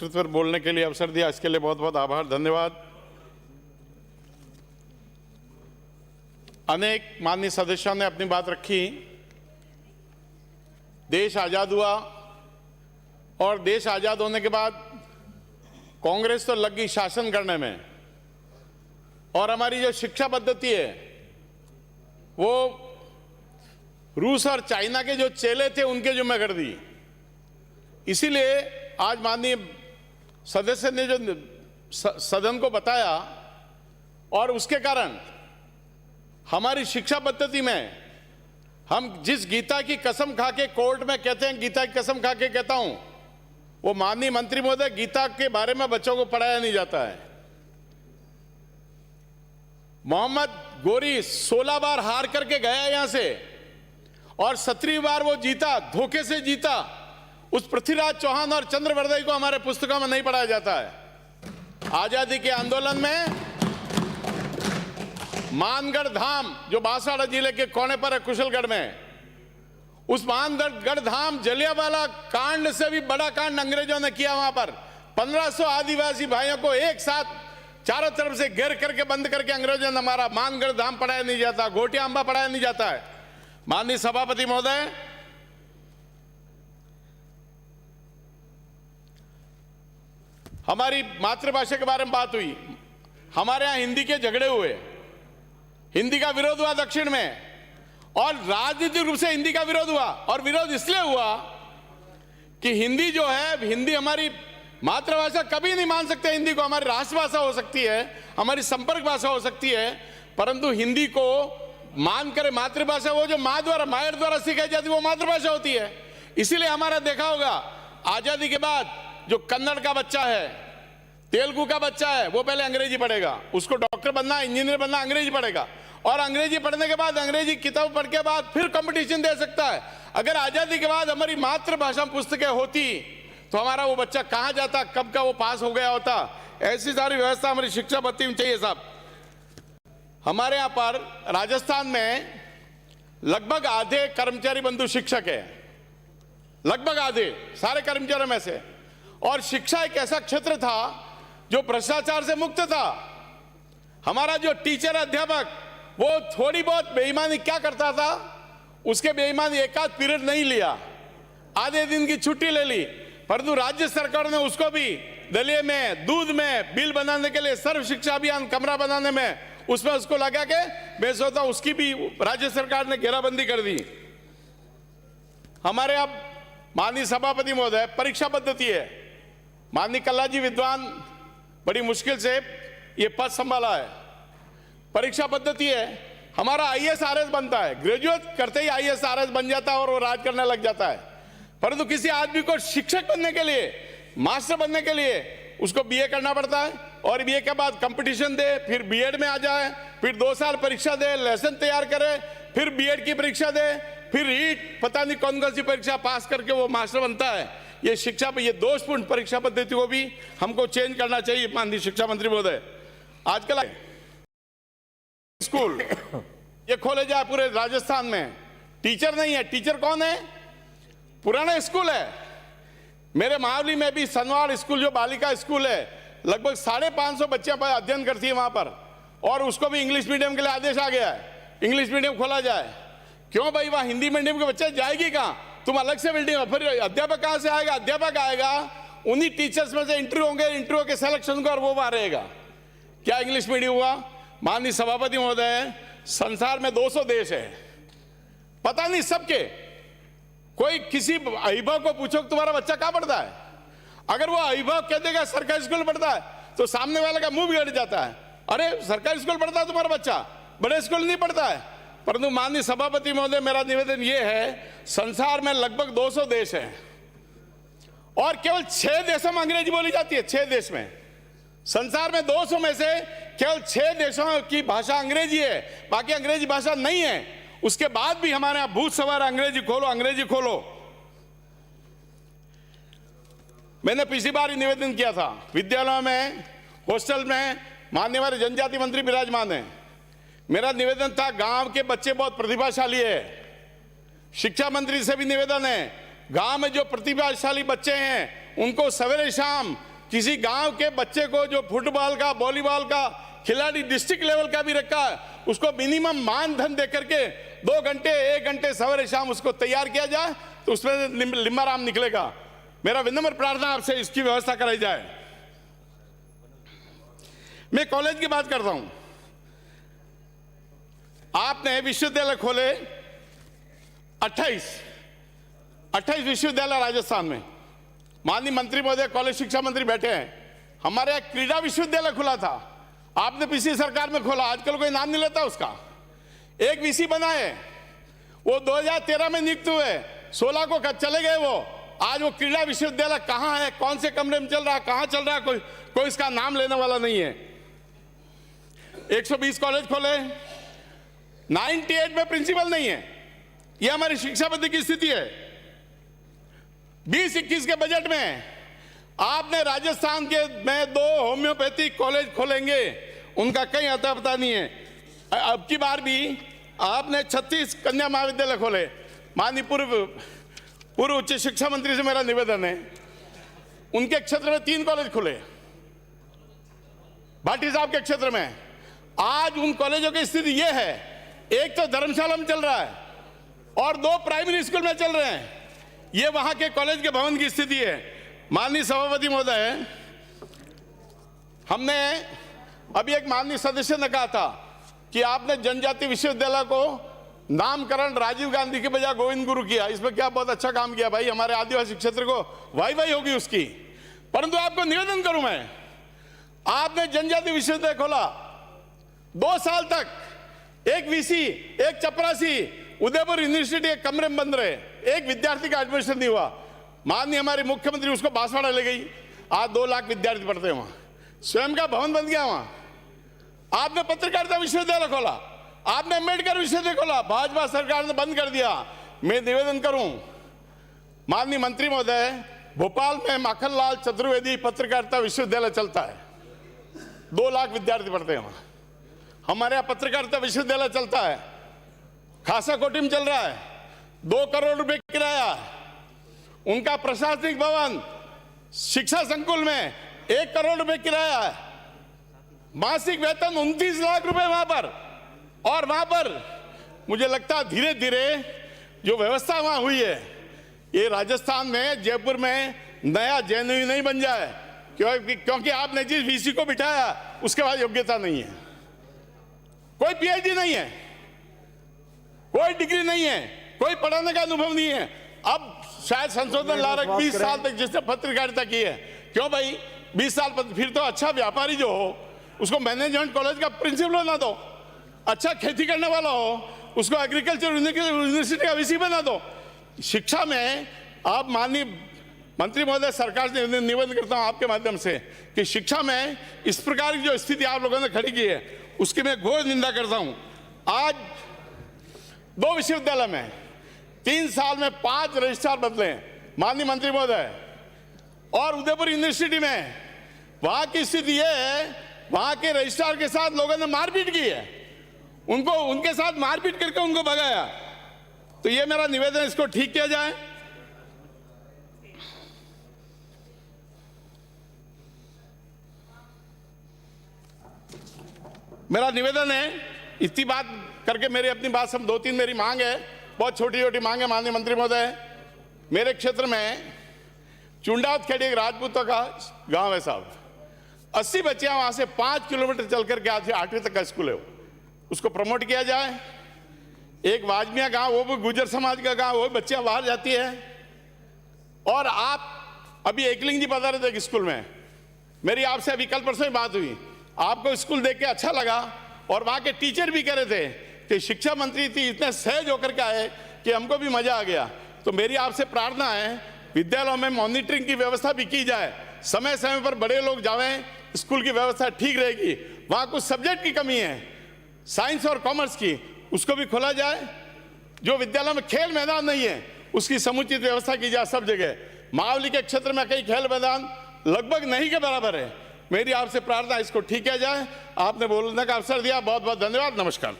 संस्कृत पर बोलने के लिए अवसर दिया, इसके लिए बहुत बहुत आभार, धन्यवाद। अनेक माननीय सदस्यों ने अपनी बात रखी। देश आज़ाद हुआ और देश आज़ाद होने के बाद कांग्रेस तो लग गई शासन करने में, और हमारी जो शिक्षा पद्धति है वो रूस और चाइना के जो चेले थे उनके जुम्मे कर दी। इसीलिए आज माननीय सदस्य ने जो सदन को बताया, और उसके कारण हमारी शिक्षा पद्धति में हम जिस गीता की कसम खा के कोर्ट में कहते हैं, गीता की कसम खा के कहता हूं, वो माननीय मंत्री महोदय, गीता के बारे में बच्चों को पढ़ाया नहीं जाता है। मोहम्मद गोरी 16 बार हार करके गया यहां से, और 17वीं बार वो जीता, धोखे से जीता। उस पृथ्वीराज चौहान और चंद्रवर्दई को हमारे पुस्तकों में नहीं पढ़ाया जाता है। आजादी के आंदोलन में मानगढ़ धाम जो बांसवाड़ा जिले के कोने पर है, कुशलगढ़ में, उस मानगढ़ धाम जलियांवाला कांड से भी बड़ा कांड अंग्रेजों ने किया। वहां पर 1500 आदिवासी भाइयों को एक साथ चारों तरफ से घेर करके बंद करके अंग्रेजों ने मारा। मानगढ़ धाम पढ़ाया नहीं जाता, घोटिया अंबा पढ़ाया नहीं जाता है। माननीय सभापति महोदय, हमारी मातृभाषा के बारे में बात हुई। हमारे यहां हिंदी के झगड़े हुए, हिंदी का विरोध हुआ दक्षिण में, और राजनीतिक रूप से हिंदी का विरोध हुआ। और विरोध इसलिए हुआ कि हिंदी जो है, हिंदी हमारी मातृभाषा, कभी नहीं मान सकते हिंदी को। हमारी राष्ट्रभाषा हो सकती है, हमारी संपर्क भाषा हो सकती है, परंतु हिंदी को मान कर मातृभाषा, वो जो माँ द्वारा, मायर द्वारा सिखाई जाती है, वो मातृभाषा होती है। इसीलिए हमारा देखा होगा आजादी के बाद जो कन्नड़ का बच्चा है, तेलुगु का बच्चा है, वो पहले अंग्रेजी पढ़ेगा। उसको डॉक्टर बनना, इंजीनियर बनना, अंग्रेजी पढ़ेगा, और अंग्रेजी पढ़ने के बाद, अंग्रेजी किताब पढ़ के बाद फिर कंपटीशन दे सकता है। अगर आजादी के बाद हमारी मातृभाषा पुस्तकें होती तो हमारा वो बच्चा कहां जाता, कब का वो पास हो गया होता। ऐसी सारी व्यवस्था हमारी शिक्षा पद्धति में चाहिए साहब। हमारे यहां पर राजस्थान में लगभग आधे कर्मचारी बंधु शिक्षक है, लगभग आधे सारे कर्मचारियों में से। और शिक्षा एक ऐसा क्षेत्र था जो भ्रष्टाचार से मुक्त था। हमारा जो टीचर अध्यापक, वो थोड़ी बहुत बेईमानी क्या करता था, उसके बेईमानी एक आध पीरियड नहीं लिया, आधे दिन की छुट्टी ले ली, परंतु राज्य सरकार ने उसको भी दलिए में, दूध में बिल बनाने के लिए, सर्व शिक्षा अभियान कमरा बनाने में, उसमें उसको लगा के बेच होता, उसकी भी राज्य सरकार ने घेराबंदी कर दी। हमारे अब माननीय सभापति महोदय, परीक्षा पद्धति है। माननीय कल्लाजी विद्वान बड़ी मुश्किल से ये पद संभाला है। परीक्षा पद्धति है, हमारा आईएएस आरएस बनता है, ग्रेजुएट करते ही आईएएस आरएस बन जाता है और वो राज करने लग जाता है। परंतु किसी आदमी को शिक्षक बनने के लिए, मास्टर बनने के लिए उसको बीए करना पड़ता है, और बीए के बाद कंपटीशन दे, फिर बीएड में आ जाए, फिर 2 साल परीक्षा दे, लेसन तैयार करे, फिर बीएड की परीक्षा दे, फिर रीट, पता नहीं कौन कौन सी परीक्षा पास करके वो मास्टर बनता है। ये शिक्षा पे, ये दोषपूर्ण परीक्षा पद्धति को भी हमको चेंज करना चाहिए माननीय शिक्षा मंत्री महोदय। आजकल स्कूल ये खोले जाए पूरे राजस्थान में, टीचर नहीं है। टीचर कौन है? पुराना स्कूल है। मेरे महावली में भी सनवाड़ स्कूल जो बालिका स्कूल है, लगभग 550 बच्चे अध्ययन करती है वहां पर, और उसको भी इंग्लिश मीडियम के लिए आदेश आ गया है, इंग्लिश मीडियम खोला जाए। क्यों भाई, वहां हिंदी मीडियम के बच्चे जाएगी कहां? तुम अलग से बिल्डिंग, फिर अध्यापक कहां से आएगा? अध्यापक आएगा, उन्हीं टीचर्स में से इंटरव्यू होंगे, इंटरव्यू के सिलेक्शन को, और वो वहां रहेगा। क्या इंग्लिश मीडियम हुआ? माननीय सभापति महोदय, संसार में 200 देश है, पता नहीं सबके। कोई किसी अभिभावक को पूछो तुम्हारा बच्चा कहां पढ़ता है, अगर वो अभिभावक कह देगा सरकारी स्कूल पढ़ता है, तो सामने वाले का मुंह बिगड़ जाता है। अरे सरकारी स्कूल पढ़ता है तुम्हारा बच्चा, बड़े स्कूल नहीं पढ़ता है। परंतु माननीय सभापति महोदय, मेरा निवेदन ये है, संसार में लगभग 200 देश हैं, और केवल 6 देशों में अंग्रेजी बोली जाती है। 6 देश में, संसार में 200 में से केवल 6 देशों की भाषा अंग्रेजी है, बाकी अंग्रेजी भाषा नहीं है। उसके बाद भी हमारे यहां भूत सवार अंग्रेजी खोलो, अंग्रेजी खोलो। मैंने पिछली बार ही निवेदन किया था, विद्यालयों में, हॉस्टल में मान्यवर जनजाति मंत्री विराजमान है। मेरा निवेदन था, गांव के बच्चे बहुत प्रतिभाशाली है, शिक्षा मंत्री से भी निवेदन है, गांव में जो प्रतिभाशाली बच्चे हैं उनको सवेरे शाम किसी गांव के बच्चे को जो फुटबॉल का, वॉलीबॉल का खिलाड़ी डिस्ट्रिक्ट लेवल का भी रखा है, उसको मिनिमम मानधन दे करके 2 घंटे 1 घंटे सवेरे शाम उसको तैयार किया जाए तो उसमें लिम्बाराम निकलेगा। मेरा विनम्र प्रार्थना आपसे इसकी व्यवस्था कराई जाए। मैं कॉलेज की बात करता हूं। आपने विश्वविद्यालय खोले 28 विश्वविद्यालय राजस्थान में। माननीय मंत्री महोदय, कॉलेज शिक्षा मंत्री बैठे हैं। हमारे यहाँ क्रीड़ा विश्वविद्यालय खुला था, आपने पिछली सरकार में खोला, आजकल कोई नाम नहीं लेता उसका। एक वीसी बनाए, वो 2013 में नियुक्त हुए, 16 को चले गए वो। आज वो क्रीड़ा विश्वविद्यालय कहाँ है, कौन से कमरे में चल रहा है, कहाँ चल रहा है, कोई इसका नाम लेने वाला नहीं है। 120 कॉलेज खोले, 98 में प्रिंसिपल नहीं है। ये हमारी शिक्षा पद्धति की स्थिति है। 20-21 के बजट में आपने राजस्थान के में 2 होम्योपैथिक कॉलेज खोलेंगे, उनका कहीं अता पता नहीं है। अब की बार भी आपने 36 कन्या महाविद्यालय खोले। माननीय पूर्व उच्च शिक्षा मंत्री से मेरा निवेदन है, उनके क्षेत्र में 3 कॉलेज खुले, भाटी साहब के क्षेत्र में। आज उन कॉलेजों की स्थिति यह है, एक तो धर्मशाला में चल रहा है और 2 प्राइमरी स्कूल में चल रहे हैं। ये वहां के कॉलेज के भवन की स्थिति है। माननीय सभापति महोदय, हमने अभी एक माननीय सदस्य ने कहा था कि आपने जनजाति विश्वविद्यालय को नामकरण राजीव गांधी के बजाय गोविंद गुरु किया। इसमें क्या बहुत अच्छा काम किया भाई, हमारे आदिवासी क्षेत्र को वाई होगी उसकी। परंतु आपको निवेदन करूं मैं, आपने जनजाति विश्वविद्यालय खोला, 2 साल तक एक वीसी, एक चपरासी उदयपुर यूनिवर्सिटी एक कमरे में बंद रहे, एक विद्यार्थी का एडमिशन नहीं हुआ। माननीय हमारे मुख्यमंत्री उसको बांसवाड़ा ले गई। आज 2 लाख विद्यार्थी पढ़ते हैं वहां, स्वयं का भवन बन गया वहां। आपने पत्रकारिता विश्वविद्यालय खोला, आपने अम्बेडकर विश्वविद्यालय खोला, भाजपा सरकार ने बंद कर दिया। मैं निवेदन करूं माननीय मंत्री महोदय, भोपाल में माखनलाल चतुर्वेदी पत्रकारिता विश्वविद्यालय चलता है, 2 लाख विद्यार्थी पढ़ते हैं वहां। हमारे यहाँ पत्रकारिता विश्वविद्यालय चलता है, खासा कोटी में चल रहा है, 2 करोड़ रुपए किराया। उनका प्रशासनिक भवन शिक्षा संकुल में 1 करोड़ रुपए किराया है, मासिक वेतन 29 लाख रुपए वहां पर। और वहां पर मुझे लगता है धीरे धीरे जो व्यवस्था वहां हुई है, ये राजस्थान में, जयपुर में नया जेएनयू नहीं बन जाए, क्योंकि आपने जिस वीसी को बिठाया उसके बाद योग्यता नहीं है, कोई पीएचडी नहीं है, कोई डिग्री नहीं है, कोई पढ़ाने का अनुभव नहीं है। अब शायद संशोधन ला रहे 20 साल तक जिसने पत्रकारिता की है। क्यों भाई 20 साल, फिर तो अच्छा व्यापारी जो हो उसको मैनेजमेंट कॉलेज का प्रिंसिपल बना दो, अच्छा खेती करने वाला हो उसको एग्रीकल्चर यूनिवर्सिटी का वीसी बना दो। शिक्षा में आप माननीय मंत्री महोदय, सरकार से निवेदन करता हूं आपके माध्यम से कि शिक्षा में इस प्रकार की जो स्थिति आप लोगों ने खड़ी की है उसकी मैं घोर निंदा करता हूं। आज 2 विश्वविद्यालय में 3 साल में 5 रजिस्ट्रार बदले माननीय मंत्री महोदय। और उदयपुर यूनिवर्सिटी में वहां की स्थिति यह है, वहां के रजिस्ट्रार के साथ लोगों ने मारपीट की है, उनके साथ मारपीट करके उनको भगाया। तो ये मेरा निवेदन, इसको ठीक किया जाए। मेरा निवेदन है, इतनी बात करके मेरी अपनी बात सब 2-3 मेरी मांग है, बहुत छोटी छोटी मांग है माननीय मंत्री महोदय। मेरे क्षेत्र में चुंडावत खेड़ी एक राजपूतों का गांव है साहब, 80 बच्चियां वहां से 5 किलोमीटर चल करके आज 8वीं तक का स्कूल है, उसको प्रमोट किया जाए। एक वाजमिया गांव, वो भी गुजर समाज का गांव, वो बच्चियां बाहर जाती है। और आप अभी एकलिंग जी बता रहे थे स्कूल में, मेरी आपसे अभी कल परसों ही बात हुई, आपको स्कूल देख के अच्छा लगा। और वहां के टीचर भी कह रहे थे कि शिक्षा मंत्री थी इतने सहज होकर के आए कि हमको भी मजा आ गया। तो मेरी आपसे प्रार्थना है, विद्यालयों में मॉनिटरिंग की व्यवस्था भी की जाए, समय समय पर बड़े लोग जावें, स्कूल की व्यवस्था ठीक रहेगी। वहां कुछ सब्जेक्ट की कमी है, साइंस और कॉमर्स की, उसको भी खोला जाए। जो विद्यालय में खेल मैदान नहीं है उसकी समुचित व्यवस्था की जाए सब जगह। मावली के क्षेत्र में कई खेल मैदान लगभग नहीं के बराबर है। मेरी आपसे प्रार्थना, इसको ठीक किया जाए। आपने बोलने का अवसर दिया, बहुत बहुत धन्यवाद, नमस्कार।